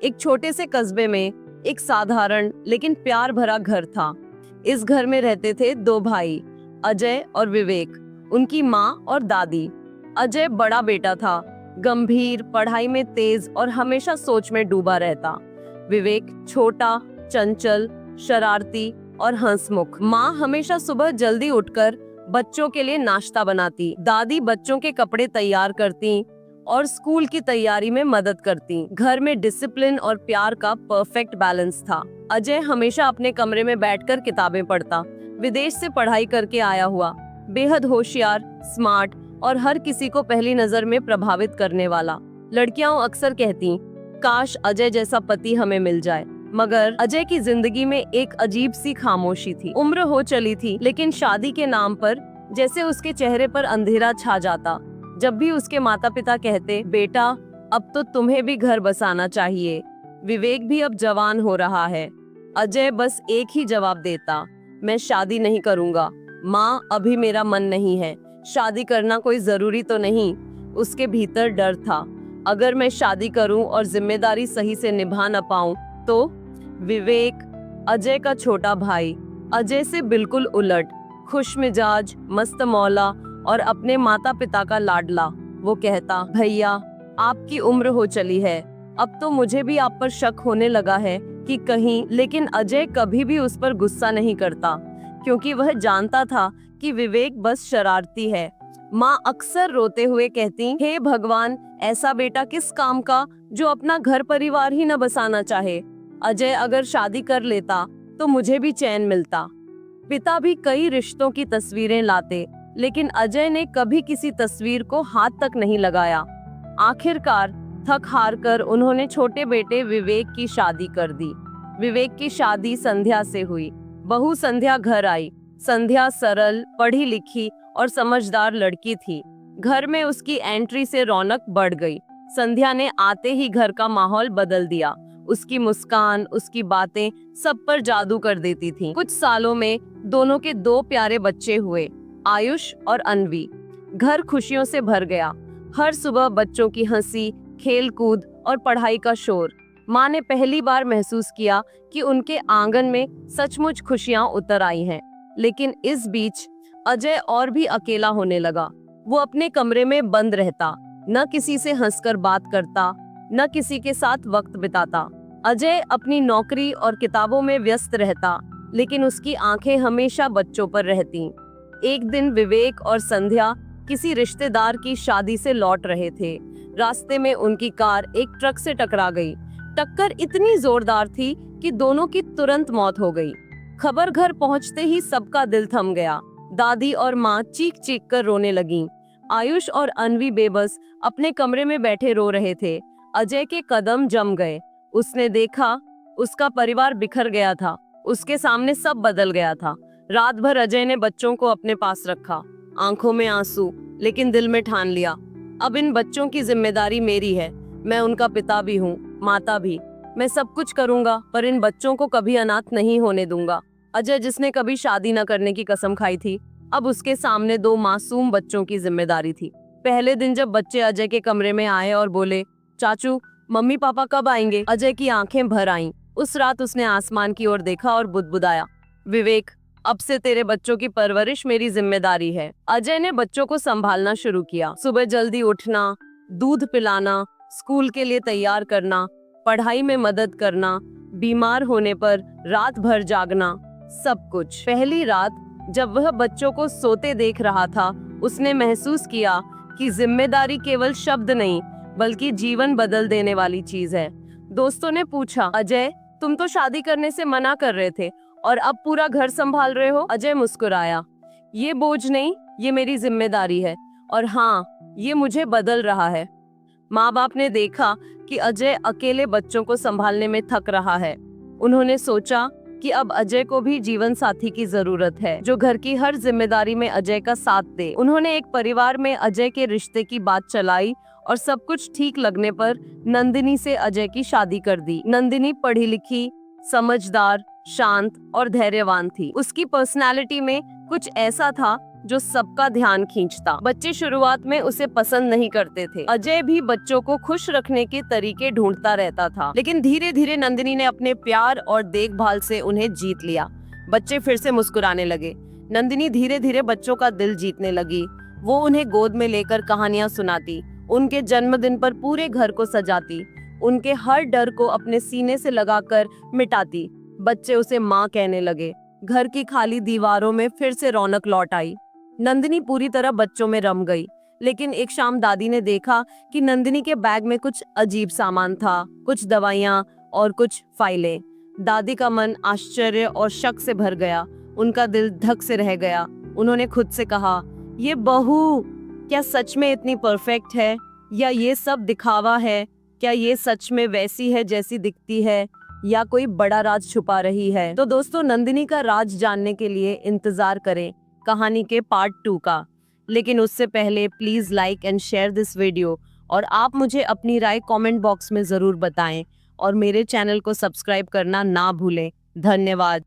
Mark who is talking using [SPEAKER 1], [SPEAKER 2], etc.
[SPEAKER 1] एक छोटे से कस्बे में एक साधारण लेकिन प्यार भरा घर था। इस घर में रहते थे दो भाई, अजय और विवेक, उनकी माँ और दादी। अजय बड़ा बेटा था, गंभीर, पढ़ाई में तेज और हमेशा सोच में डूबा रहता। विवेक छोटा, चंचल, शरारती और हंसमुख। माँ हमेशा सुबह जल्दी उठकर बच्चों के लिए नाश्ता बनाती, दादी बच्चों के कपड़े तैयार करती और स्कूल की तैयारी में मदद करती। घर में डिसिप्लिन और प्यार का परफेक्ट बैलेंस था। अजय हमेशा अपने कमरे में बैठकर किताबें पढ़ता, विदेश से पढ़ाई करके आया हुआ, बेहद होशियार, स्मार्ट और हर किसी को पहली नजर में प्रभावित करने वाला। लड़कियां अक्सर कहती, काश अजय जैसा पति हमें मिल जाए, मगर अजय की जिंदगी में एक अजीब सी खामोशी थी। उम्र हो चली थी, लेकिन शादी के नाम पर जैसे उसके चेहरे पर अंधेरा छा जाता। जब भी उसके माता पिता कहते, बेटा अब तो तुम्हें भी घर बसाना चाहिए, विवेक भी अब जवान हो रहा है, अजय बस एक ही जवाब देता, मैं शादी नहीं करूंगा माँ, अभी मेरा मन नहीं है, शादी करना कोई जरूरी तो नहीं। उसके भीतर डर था, अगर मैं शादी करूं और जिम्मेदारी सही से निभा न पाऊं तो। विवेक, अजय का छोटा भाई, अजय से बिल्कुल उलट, खुश मिजाज, मस्त मौला और अपने माता पिता का लाडला। वो कहता, भैया आपकी उम्र हो चली है, अब तो मुझे भी आप पर शक होने लगा है कि कहीं। लेकिन अजय कभी भी उस पर गुस्सा नहीं करता, क्योंकि वह जानता था कि विवेक बस शरारती है। माँ अक्सर रोते हुए कहती, हे भगवान, ऐसा बेटा किस काम का जो अपना घर परिवार ही न बसाना चाहे। अजय अगर शादी कर लेता तो मुझे भी चैन मिलता। पिता भी कई रिश्तों की तस्वीरें लाते, लेकिन अजय ने कभी किसी तस्वीर को हाथ तक नहीं लगाया। आखिरकार थक हार कर उन्होंने छोटे बेटे विवेक की शादी कर दी। विवेक की शादी संध्या से हुई। बहू संध्या घर आई। संध्या सरल, पढ़ी लिखी और समझदार लड़की थी। घर में उसकी एंट्री से रौनक बढ़ गई। संध्या ने आते ही घर का माहौल बदल दिया। उसकी मुस्कान, उसकी बातें सब पर जादू कर देती थी। कुछ सालों में दोनों के दो प्यारे बच्चे हुए, आयुष और अन्वी। घर खुशियों से भर गया। हर सुबह बच्चों की हंसी, खेल कूद और पढ़ाई का शोर। माँ ने पहली बार महसूस किया कि उनके आंगन में सचमुच खुशियां उतर आई हैं। लेकिन इस बीच अजय और भी अकेला होने लगा। वो अपने कमरे में बंद रहता, न किसी से हंसकर बात करता, न किसी के साथ वक्त बिताता। अजय अपनी नौकरी और किताबों में व्यस्त रहता, लेकिन उसकी आंखें हमेशा बच्चों पर रहती। एक दिन विवेक और संध्या किसी रिश्तेदार की शादी से लौट रहे थे। रास्ते में उनकी कार एक ट्रक से टकरा गई। टक्कर इतनी जोरदार थी कि दोनों की तुरंत मौत हो गई। खबर घर पहुंचते ही सबका दिल थम गया। दादी और माँ चीख चीख कर रोने लगीं। आयुष और अन्वी बेबस अपने कमरे में बैठे रो रहे थे। अजय के कदम जम गए। उसने देखा, उसका परिवार बिखर गया था। उसके सामने सब बदल गया था। रात भर अजय ने बच्चों को अपने पास रखा, आंखों में आंसू, लेकिन दिल में ठान लिया, अब इन बच्चों की जिम्मेदारी मेरी है। मैं उनका पिता भी हूँ, माता भी। मैं सब कुछ करूंगा, पर इन बच्चों को कभी अनाथ नहीं होने दूंगा। अजय, जिसने कभी शादी न करने की कसम खाई थी, अब उसके सामने दो मासूम बच्चों की जिम्मेदारी थी। पहले दिन जब बच्चे अजय के कमरे में आए और बोले, चाचू मम्मी पापा कब आएंगे, अजय की आंखें भर आईं। उस रात उसने आसमान की ओर देखा और बुदबुदाया, विवेक, अब से तेरे बच्चों की परवरिश मेरी जिम्मेदारी है। अजय ने बच्चों को संभालना शुरू किया। सुबह जल्दी उठना, दूध पिलाना, स्कूल के लिए तैयार करना, पढ़ाई में मदद करना, बीमार होने पर रात भर जागना, सब कुछ। पहली रात जब वह बच्चों को सोते देख रहा था, उसने महसूस किया कि जिम्मेदारी केवल शब्द नहीं, बल्कि जीवन बदल देने वाली चीज है। दोस्तों ने पूछा, अजय तुम तो शादी करने से मना कर रहे थे और अब पूरा घर संभाल रहे हो। अजय मुस्कुराया, ये बोझ नहीं, ये मेरी जिम्मेदारी है, और हाँ, ये मुझे बदल रहा है। माँ बाप ने देखा कि अजय अकेले बच्चों को संभालने में थक रहा है। उन्होंने सोचा कि अब अजय को भी जीवन साथी की जरूरत है, जो घर की हर जिम्मेदारी में अजय का साथ दे। उन्होंने एक परिवार में अजय के रिश्ते की बात चलाई और सब कुछ ठीक लगने पर नंदिनी से अजय की शादी कर दी। नंदिनी पढ़ी लिखी, समझदार, शांत और धैर्यवान थी। उसकी पर्सनालिटी में कुछ ऐसा था जो सबका ध्यान खींचता। बच्चे शुरुआत में उसे पसंद नहीं करते थे। अजय भी बच्चों को खुश रखने के तरीके ढूंढता रहता था, लेकिन धीरे धीरे नंदिनी ने अपने प्यार और देखभाल से उन्हें जीत लिया। बच्चे फिर से मुस्कुराने लगे। नंदिनी धीरे धीरे बच्चों का दिल जीतने लगी। वो उन्हें गोद में लेकर कहानियां सुनाती, उनके जन्मदिन पर पूरे घर को सजाती, उनके हर डर को अपने सीने से लगाकर मिटाती। बच्चे उसे माँ कहने लगे। घर की खाली दीवारों में फिर से रौनक लौट आई। नंदिनी पूरी तरह बच्चों में रम गई। लेकिन एक शाम दादी ने देखा कि नंदिनी के बैग में कुछ अजीब सामान था, कुछ दवाइयाँ और कुछ फाइलें। दादी का मन आश्चर्य और शक से भर गया। उनका दिल धक से रह गया। उन्होंने खुद से कहा, ये बहू क्या सच में इतनी परफेक्ट है, या ये सब दिखावा है? क्या ये सच में वैसी है जैसी दिखती है, या कोई बड़ा राज छुपा रही है? तो दोस्तों, नंदिनी का राज जानने के लिए इंतजार करें कहानी के पार्ट 2 का। लेकिन उससे पहले please like and share this video, और आप मुझे अपनी राय कमेंट बॉक्स में जरूर बताएं, और मेरे चैनल को सब्सक्राइब करना ना भूलें। धन्यवाद।